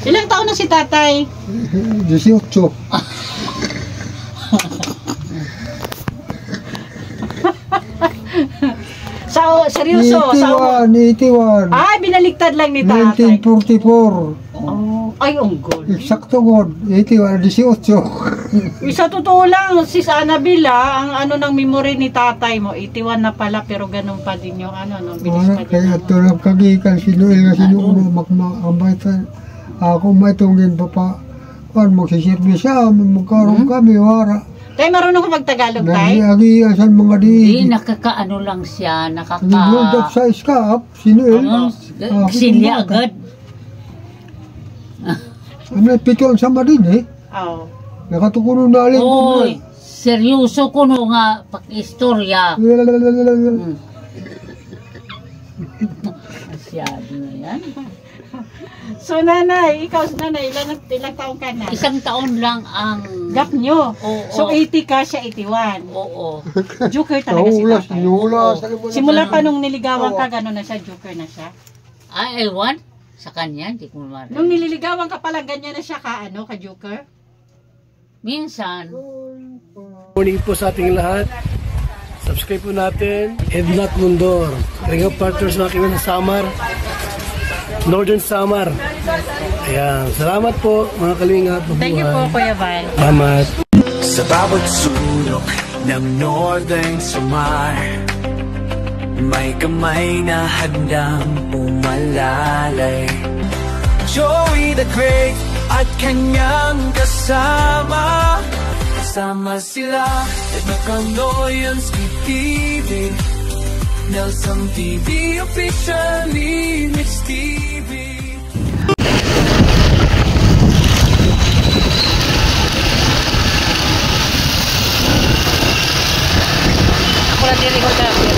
Ilang taon na si tatay? 18. Seryoso? 81. Ay, binaligtad lang ni tatay. 1944. Oh, ay, unggol. Eksakto god. 81, 18. Sa totoo lang, sis Annabel, ang ano ng memory ni tatay mo, 81 na pala, pero ganun pa din yung ano, no, bilis pa din. Kaya tulad kagikan, sinuil nga sinuuno, makmakabaitan. Ako may tungin pa pa. Magsisirbi siya, magkaroon kami, wara. Tay, marunong ko magtagalog, tay? Nag-iasan mga Hindi, nakakaano lang siya, Nag-hold up sa iskap, sinuil. Silya agad. Ano, pito ang sama din eh. Oo. Nakatukulo na alin. Oy, seryoso ko no nga, pag-istorya. Masyado na yan. So, nanay, ikaw, nanay, ilang taon ka na? Isang taon lang ang... Gap nyo. Oo. So, 80 ka, siya 81. Oo. Joker talaga si tatay. Nulas. Simula pa nung niligawan ka, gano'n na siya, joker na siya. Ay, ewan. Sa kanya, hindi ko marinig. Nung nililigawan ka pala, ganyan na siya ka, ano, ka joker? Minsan. Morning po sa ating lahat. Subscribe po natin. Ednat Mundor. Ring of Partners mga kaibigan sa Samar. Northern Samar. Ayan. Salamat po mga kalingap. Thank you po, Kuya Val. Salamat. Sa bawat sulok ng Northern Samar, may kamay na handang pumalalay. Joey the Great at kanyang kasama. Kasama sila at Nakanoyanski TV, Nelson TV, officially Mix TV. Ako na dili ko dapit.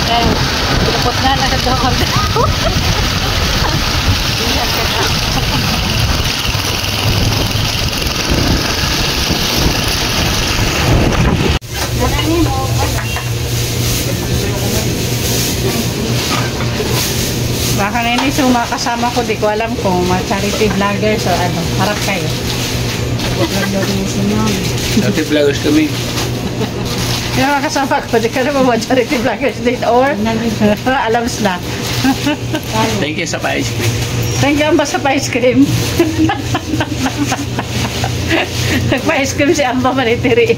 Kaya, pinapot na nagdokor daw. Baka na yun yung makasama ko, di ko alam kung charity vloggers o ano, harap kayo. Dati vloggers kami. Yung makasama ko, di ka naman charity vloggers din or alams na. Thank you sa pa-ice cream. Thank you, Amba, sa pa-ice cream. Nagpa-ice cream si Amba Manitiri.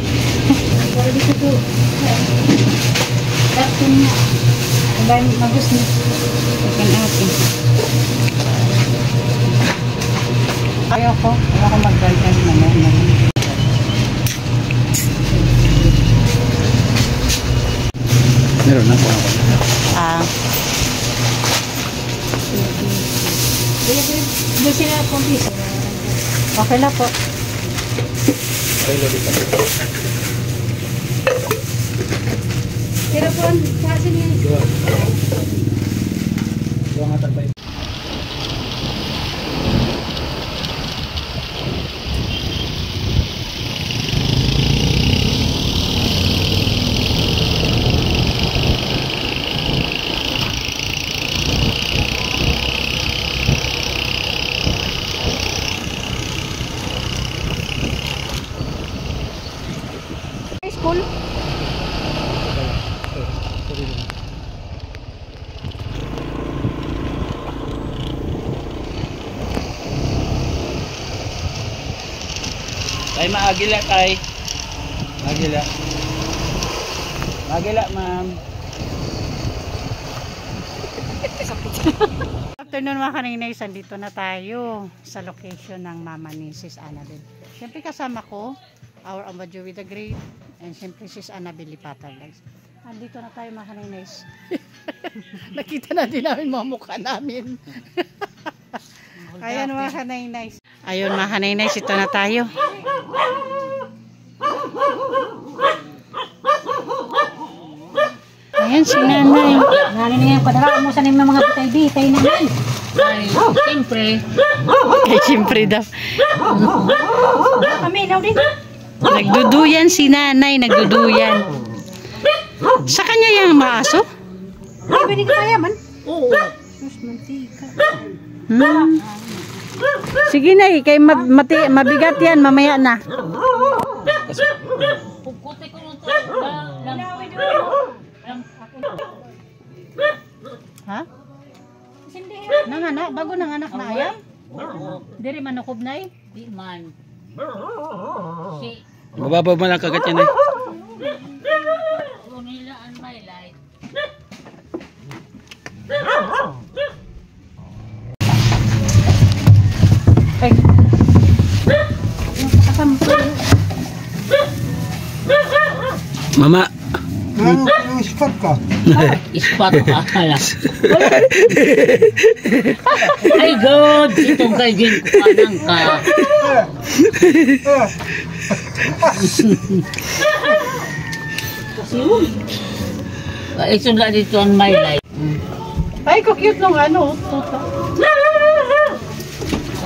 Bagus nih. Ikan asin. Ayoko magdaldan naman. Meron na po ako. Okay lang po. Tira po, kasi niya. Dua nga tagbay. School? Ay, maagila kay. Maagila. Maagila, ma'am. Afternoon mga kaninaysan, dito na tayo sa location ng mama ni Sis Annabel. Siyempre kasama ko, our Amba Joey the Great, and siyempre Sis Annabel Lipatan, guys. Andito na tayo mga kaninays. Nakita na din namin mga mukha namin. Ayan mga kaninays. Ayun mga kaninays, ito na tayo. Ayan si nanay. Nanay na yan, padaraan mo sa mga bitay-bitay na yan. Ay, siyempre. Kay siyempre daw. Kami, daw din. Nagduduyan si nanay, nagduduyan. Sa kanya yung maaso? Ay, pwede ka kaya man. Oo. Hmm. Sige na kay mabigat yan, mamaya na. Pukuti ko nung Ha? Nanganak, bago nanganak na ayam? Diri manukob na eh? Di man. Si Mababaw man lang kagat yan eh. Unila ang my life. Ay. Mama. Ano ispat ka? Ispat ka lang. Ay God, itong kajin ko panang ka. Ito na dito ang my life. Ay, cute nung ano. Tuta.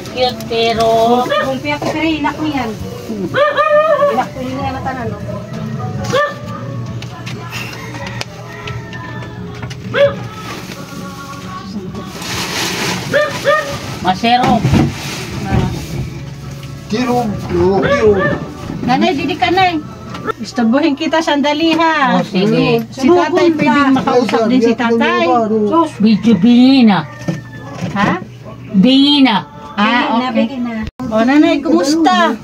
Cute pero Bumpia ko pero inak mo yan. Inak ko yun yung matanan, no? masero. Kirong. Oo, kirong. Nanay, didi ka nay. Istorbohin kita sandali ha. Oh, sige. Si tatay pwedeng makausap din si tatay. Video bingina. Ha? Bingina. Ah, okay. O nanay, kumusta?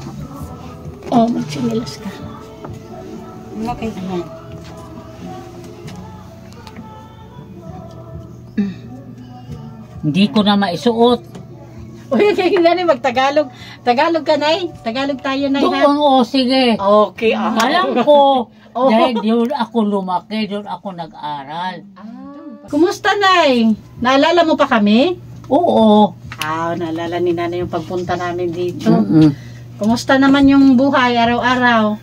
O, magsinilas ka. Okay. Hindi ko na maisuot. Uy, kaya nanay, magtagalog. Tagalog ka nay? Tagalog tayo nay ha? Doon o, sige. Okay, Alam ko. Oh. Dahil doon ako lumaki, doon ako nag-aral. Kumusta nay? Naalala mo pa kami? Oo. Naalala ni nanay yung pagpunta namin dito. Mm-mm. Kumusta naman yung buhay araw-araw?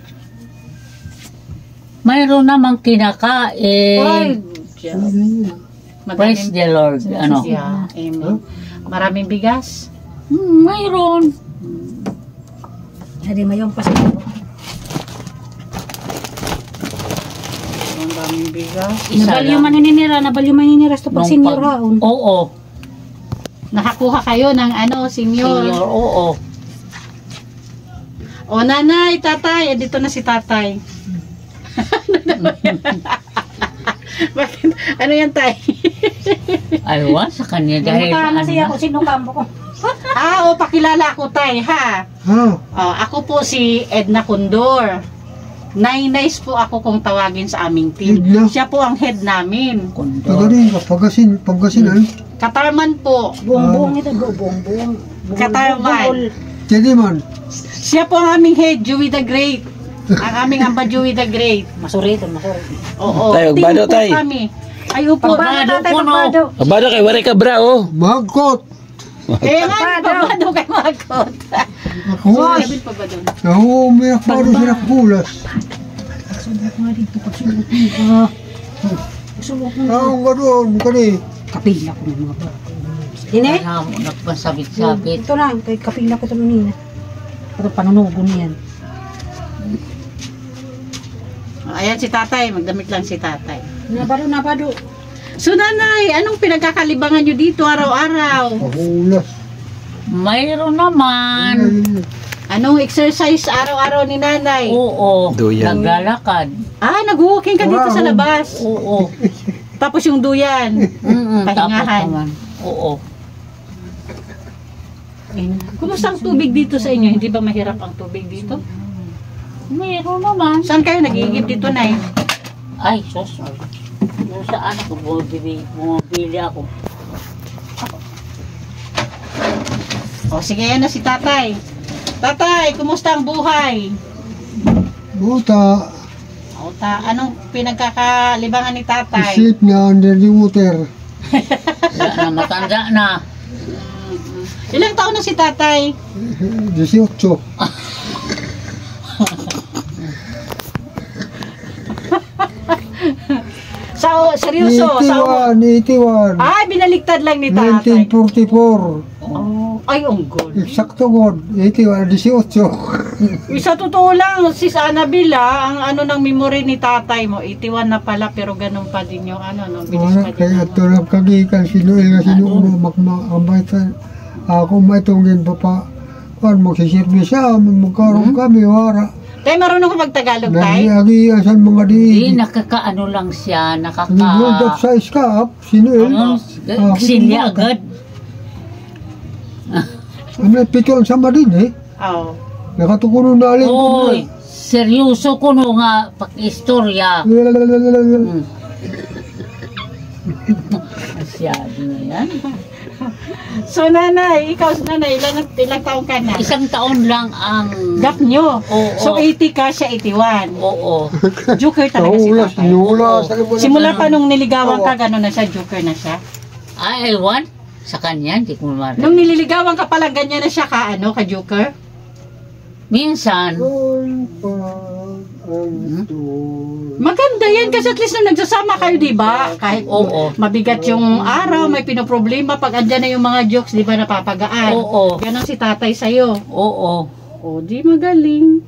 Mayroon namang kinakain. Praise the Lord. Ano? Yeah, amen. Maraming bigas? Mayroon. Hindi mayroon pa siguro. Ang daming bigas. Isa Nabal yung lang. maninira, ito pag Nung senior pag- haon. Oo. Nakakuha kayo ng senior. Senior, oo. O nanay, tatay, dito na si tatay. Bakit? Ano yan tay? Alwa sa kanya dahil Mukha kasi ako, ano. sino kampo ko? Pakilala ako tay, ha? Ha? Ako po si Edna Condor. Nainays po ako kung tawagin sa aming team. Edna? Siya po ang head namin. Tagarin ka. Pagkasinan. Katarman po. Buong-buong ito, buong-buong. Katarman. Tediman. Siya po ang aming head, Joey the Great. Ang aming amba Joey the Great. Masuriton. Oo. Tayo, team bado, po tay. kami. Ay, upo. Pagbado Tatay, ko, no. pagbado. Abado kay wari ka bra oh. Magkot. Kaya nga, pabado kay Makot. Ako. Sabi pa ba doon? Umiyak pa rin sila kulas. Sulok nga dito, pagsulok mo. Sulok mo. Ang ganoon, kani. Kapila ko ng mga bata. Ine? Ano mo, nagpasabit-sabit. Ito lang, kay kapila ko ito nina. Ito panunugon yan. Ayan si tatay, magdamit lang si tatay. Nabado. So nanay, anong pinagkakalibangan nyo dito araw-araw? Pakulas. Mayroon naman. Anong exercise araw-araw ni nanay? Oo. Duyan. Naglalakad. Nag-walking ka dito sa labas. Oo. Tapos yung duyan. Pahingahan. Tapos naman. Oo. Kumusta ang tubig dito sa inyo? Hindi ba mahirap ang tubig dito? Mayroon naman. Saan kayo nagigib dito, nay? Ay, sus. Kung saan ako bumibili ako. O sige, yan na si tatay. Tatay, kumusta ang buhay? Buta. Anong pinagkakalibangan ni tatay? Isip na under the water. Wala na, matanda na. Ilang taon na si tatay? 18. Seryoso? 81. Ay, binaligtad lang ni tatay. 1944. Ay, unggol. Eksakto god. 81, 18. Sa totoo lang, sis Annabel, ang ano ng memory ni tatay mo, 81 na pala, pero ganun pa din yung ano, no? Bilis Wala, pa din. kaya Ano. tulad kagikan si Noel kasi nung makambay sa ako may tungin pa pa. Kan magsisirbi siya, magkaroon kami, wara. Tay, marunong ka magtagalog, tay? Nag-iiyasan mga Hindi, di. nakakaano lang siya, Nag-hold up sa iskap, si Noel. silya agad. Ano, pito ang sama din eh. Oo. Nakatukunan na alin. Oy, seryoso ko no nga, pag-istorya. Masyado na yan. So, nanay, ikaw, nanay, ilang taong ka na? Isang taon lang ang... Gap nyo. Oo. So, 80 ka, siya 81. Oo. Joker talaga si Naulas, tatay. inulas. Simula pa nung niligawan ka, gano'n na siya, joker na siya. Ay, ewan. Sa kanya, hindi ko marinig. Nung nililigawan ka pala, ganyan na siya ka, ano, ka joker? Minsan, Maganda yan kasi at least nung nagsasama kayo, di ba? Kahit Oo. mabigat yung araw, may pinoproblema, pag andyan na yung mga jokes, di ba, napapagaan? Oo. Yan ang si tatay sa'yo. oo. O, di magaling.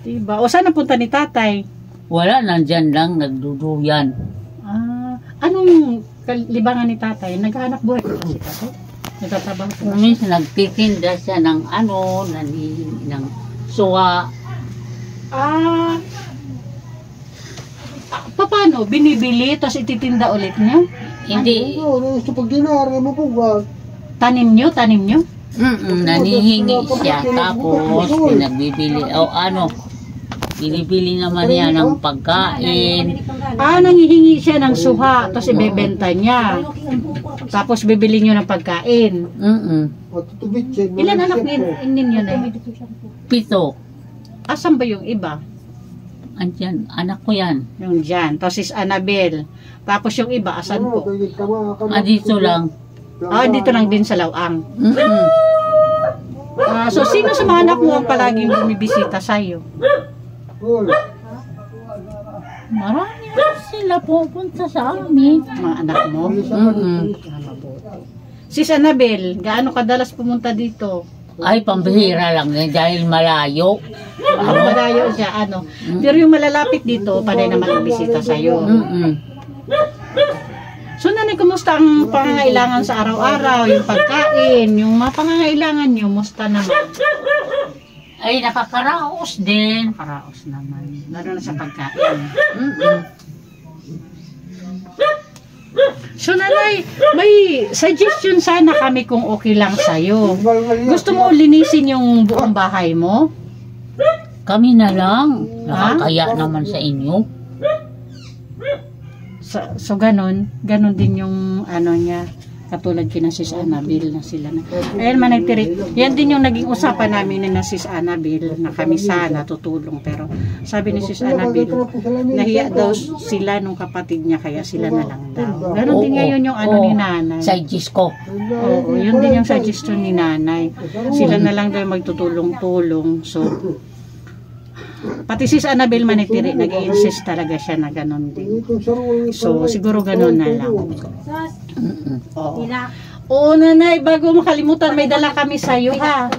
Di ba? O, saan napunta ni tatay? Wala, nandyan lang, nagduduyan. Ah, anong libangan ni tatay? Naghahanap buhay ko si tatay? Nagtatrabaho ko ba siya? Minsan nagtitinda siya ng ano, ng suwa. Ah, paano? Binibili, tapos ititinda ulit niyo? Hindi, Gusto pag dinari mo po ba? Tanim niyo? nanihingi siya. Tapos, pinagbibili, o ano, binibili naman niya ng pagkain. Ah, nangihingi siya ng suha, tapos ibebenta niya. Tapos bibili niyo ng pagkain. Ilan anak ninyo na yun? 7. Asan ba yung iba? Andyan, anak ko yan. Yung dyan. Tapos is Annabel. Tapos yung iba, asan po? Dito lang. Ah, dito lang din sa Lawang. Mm-mm. Ah, so, sino sa mga anak mo ang palaging bumibisita sa'yo? Marami na sila pupunta sa amin. Mga anak mo? Mm-mm. Ah, mabuti. Sis Annabel, gaano kadalas pumunta dito? Ay, pambihira lang eh, dahil malayo. Malayo siya, ano. Pero yung malalapit dito, panay naman ang bisita sa'yo. Mm-mm. So, nanay, kumusta ang pangangailangan sa araw-araw? Yung pagkain, yung mga pangangailangan nyo, musta naman? Ay, nakakaraos din. Karaos naman. Lalo na sa pagkain. Mm-mm. So, nanay, may suggestion sana kami kung okay lang sa'yo. Gusto mo linisin yung buong bahay mo? Kami na lang. Nakakaya naman sa inyo. So ganun din yung ano niya, katulad kina Sis Annabel na sila na. Ayan man nagtiri. Yan din yung naging usapan namin na Sis Annabel na kami sana tutulong, pero sabi ni Sis Annabel nahiya daw sila nung kapatid niya kaya sila na lang daw. Ganon din ngayon yung ano ni nanay. Sa ko. Oo, yun din yung suggestion ni nanay. Sila na lang daw magtutulong-tulong. So pati Sis Annabel manitiri, nag-i-insist talaga siya na ganon din. So, siguro ganon na lang. Oo. Oo, nanay, bago makalimutan, may dala kami sa'yo, ha?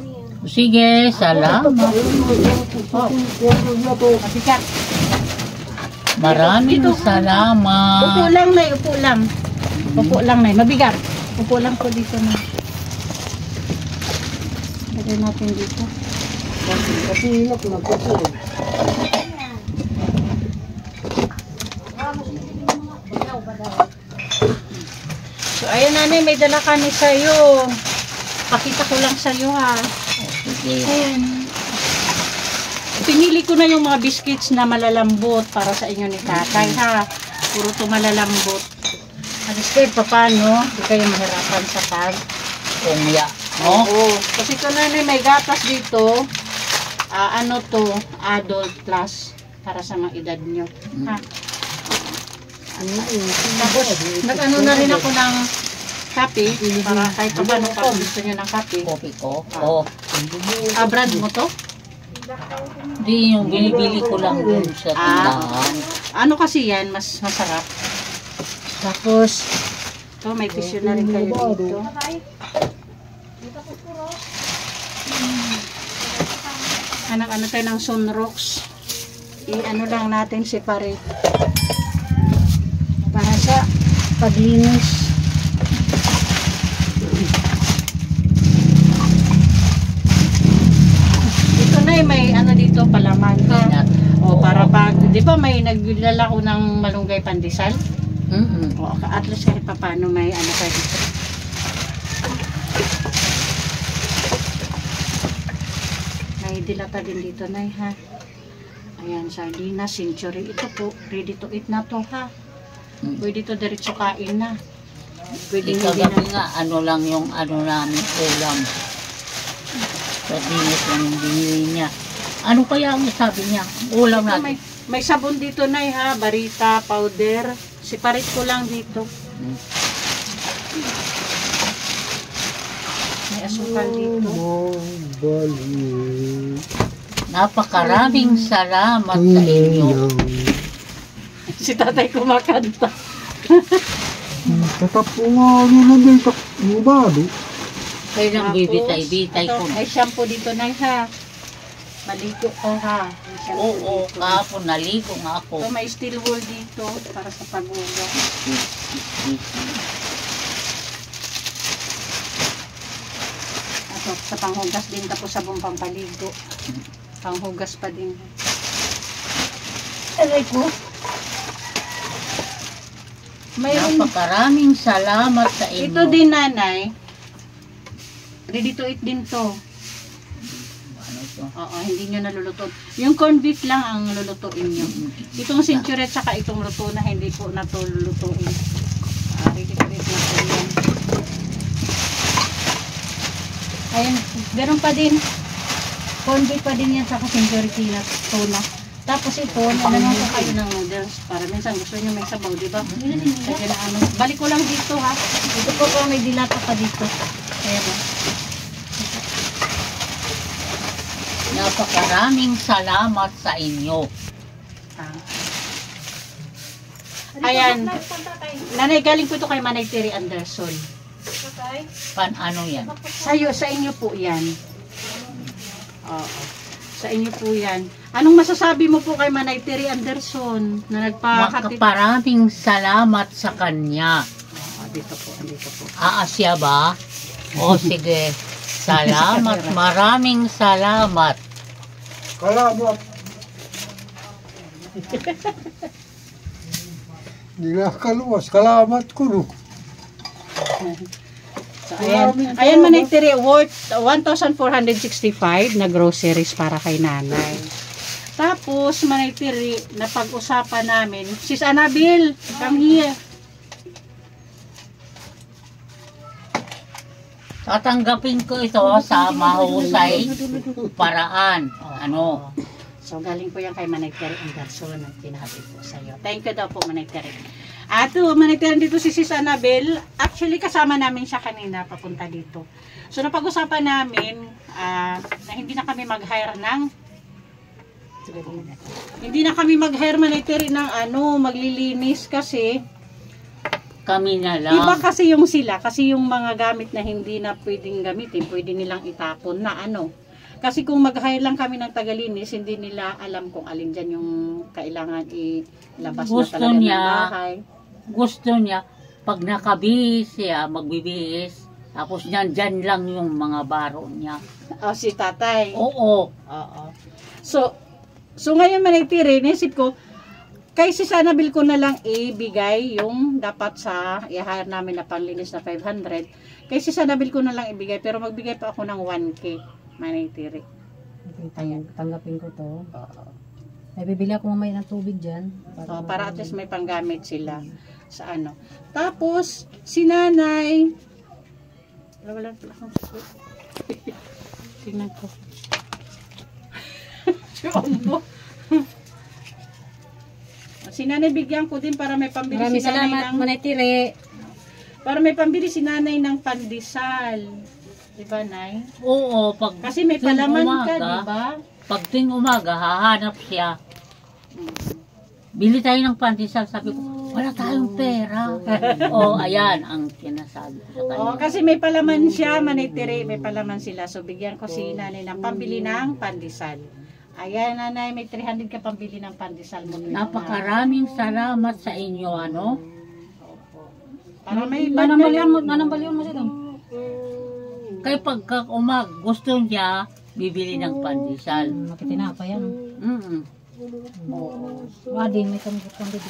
Sige, salamat. Mabigat. Maraming Upo salamat. lang, nay, upo lang. Upo lang, nay. Mabigat. Upo lang po dito, nay. Lagay natin dito. Kasi hilak na po. So, ayun, nanay, may dala kami sa'yo. Pakita ko lang sa'yo, ha? Sige. Ayan. Pinili ko na yung mga biscuits na malalambot para sa inyo ni tatay, ha? Puro to malalambot. Alistair, paano? Hindi kayo mahirapan sa pag. Kungya. No? Oo. Kasi ito na may gatas dito. Ano to? Adult plus. Para sa mga edad nyo. Ha? Tapos, nag-ano na rin ako ng kape. Para kahit pa paano pa gusto nyo ng kape. Kopi ko. Oo. Brand mo to? Hindi, yung binibili ko lang dun sa tindahan. Ano kasi yan? Mas masarap. Tapos, ito may tissue na rin kayo dito. ano tayo ng sunrocks. I-ano lang natin separate. Para sa paglinis. Ito na may ano dito palaman. O para pag, di ba may naglalako ng malunggay pandesal? O at least kahit pa paano may ano kayo dito. May dilata din dito na ha. Ayan, sardina, century. Ito po, ready to eat na to ha. Pwede to diretso kain na. Pwede hindi Kagabi na. nga, ano lang yung ano namin ulam. Sardinas lang yung binili niya. Ano kaya ang sabi niya? Ulam Ito, natin. may sabon dito na ha. Barita, powder. Separate ko lang dito. May asukal dito. Napakaraming salamat sa inyo. Si tatay kumakanta. Tatap ko nga na dito. Mubado. Kaya lang bibitay-bitay ko. May shampoo dito na ha. Maligo ko ha. May shampoo Oo, dito. kahapon naligo nga ako. So, may steel wool dito para sa pag-uga. At sa panghugas din tapos sabong pampaligo. Panghugas pa din. Aray ko. Mayroon. Napakaraming salamat sa inyo. Ito din nanay. Ready to eat din to. Ano to? Oo, hindi nyo naluluto. Yung corned beef lang ang lulutuin nyo. Itong century at saka itong luto na hindi po na to lulutuin. Ready to eat na po yan. Ayun, meron pa din. Corned beef pa din yan saka century peanut tuna. Tapos ito, nalaman ko kayo ng noodles para minsan gusto nyo may sabaw, di ba? Kaya na ano. Balik ko lang dito ha. Ito po pa may dilata pa dito. Ayan o. Napakaraming salamat sa inyo. Ayan. Nanay, galing po ito kay Manay Terry Anderson. Ano yan? Sa inyo po yan. Oo. Sa inyo po yan. Anong masasabi mo po kay Manay Terry Anderson na nagpakatid? Maraming salamat sa kanya. Dito po, dito po. Siya ba? O sige. Salamat. Maraming salamat. Kalamat. Hindi na kaluwas. Kalamat ko no. So, ayan Manay Terry, worth 1,465 na groceries para kay nanay. Tapos, Manay Terry, napag-usapan namin, Sis Annabel, come here. Tatanggapin ko ito sa mahusay paraan. Ano? So, galing po yan kay Manay Terry Anderson ang pinahatid po sa iyo. Thank you daw po, Manay Terry. Ato, Manay Terry, dito si Sis Annabel. Actually, kasama namin siya kanina papunta dito. So, napag-usapan namin na hindi na kami mag-hire ng Manay Terry ng maglilinis kasi Kami na lang. iba kasi yung sila, kasi yung mga gamit na hindi na pwedeng gamitin, pwede nilang itapon na Kasi kung mag-hire lang kami ng tagalinis, hindi nila alam kung alin dyan yung kailangan ilabas Gusto na talaga niya. ng bahay. Gusto niya, pag nakabihis siya, magbibihis, tapos dyan lang yung mga baro niya. Si tatay. Oo. Oo. So ngayon Manay Terry, naisip ko, kay si Annabel ko na lang ibigay yung dapat sa i-hire namin na panlinis na 500. Kay si Annabel ko na lang ibigay, pero magbigay pa ako ng 1K, Manay Terry. Tanggapin ko to. May bibili ako mamaya ng tubig dyan. Para at least may panggamit sila sa Tapos, si nanay, wala akong susunod. Tingnan ko. Si nanay bigyan ko din para may pambili Maraming si nanay salamat, ng Manay Terry. para may pambili si nanay ng pandesal. Di ba, Nay? Oo, pag Kasi may tuwing palaman ka, umaga, di ba? Pag tuwing umaga, hahanap siya. Bili tayo ng pandesal. Sabi ko, wala tayong pera. Ayan ang sinasabi ko sa kanya. Oo, kasi may palaman siya, Manay Terry, may palaman sila. So, bigyan ko si nanay ng pambili ng pandesal. Ayan, nanay, may 300 ka pambili ng pandesal mo. Napakaraming salamat sa inyo, ano? Para may Nanambalian mo siya doon. Kaya pagka gusto niya, bibili ng pandesal. Makitinapa yan. Wadi, may kambukan dito.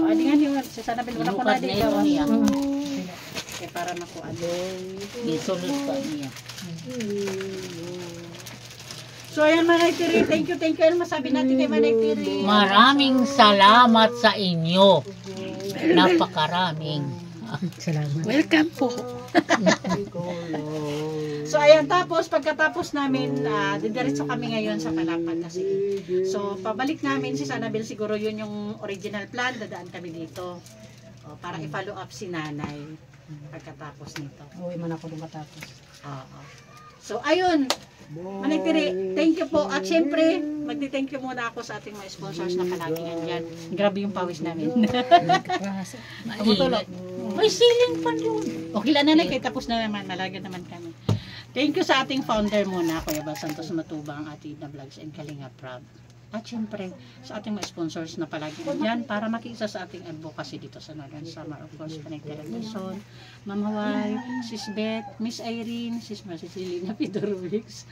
Adi nga niyo, si Sanabel, wala ko na Inukat na dito. ito niya. Kaya para makuha. Isulot pa niya. So ayan, Manay Tiri, thank you. Ano masabi natin kay Manay Tiri? Maraming salamat sa inyo. Napakaraming. Welcome po. So ayan, pagkatapos namin, didiretso kami ngayon sa Palapag kasi. So pabalik namin si Sanabel, siguro yun yung original plan, dadaan kami dito. Para i-follow up si nanay pagkatapos nito. Uwi man ako doon matapos. Oo. So ayun, Manay Tiri, thank you po. At syempre, magdi-thank you muna ako sa ating mga sponsors na palaging andyan. Grabe yung pawis namin. Tumutulog. May siling pa doon. Okay lang nanay, kaya tapos na naman, malaga naman kami. Thank you sa ating founder muna, Kuya Bal Santos Matubang, Ate Ina Vlogs and Kalinga Prab. At syempre, sa ating mga sponsors na palagi dyan para makisa sa ating advocacy dito sa Northern Samar. Of course, Connected Television, Ma'am Hawaii, Sis Beth, Miss Irene, Sis Marcelina Pidorowix,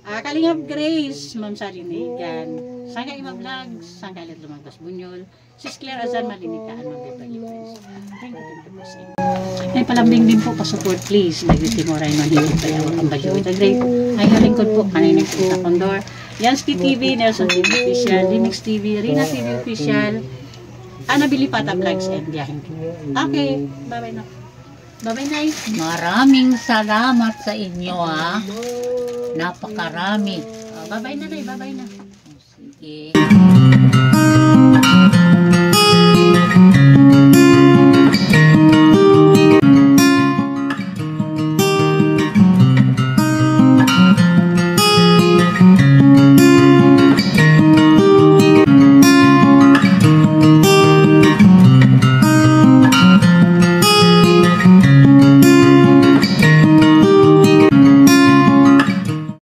Kalingap Grace, Ma'am Salinigan, Sangka Ima Vlogs, Sangka Alit Lumagos Bunyol, Sis Claire Azan Malinikaan, Ma'am Beverly Prince. Thank you po sa inyo. Ay palambing din po, pa-support please. Nagtitimoray Manhilip Payaw, ang Bagyo with the Great. Ay lingkod po, kanay nagpunta Condor. Yansky TV, Nelson TV Official, Linux TV, Rina TV Official, Anabili Pata Vlogs, and Biyahing TV. Okay, bye-bye na. Bye-bye na. Maraming salamat sa inyo, ha. Napakarami. Bye-bye na, bye-bye na. Sige.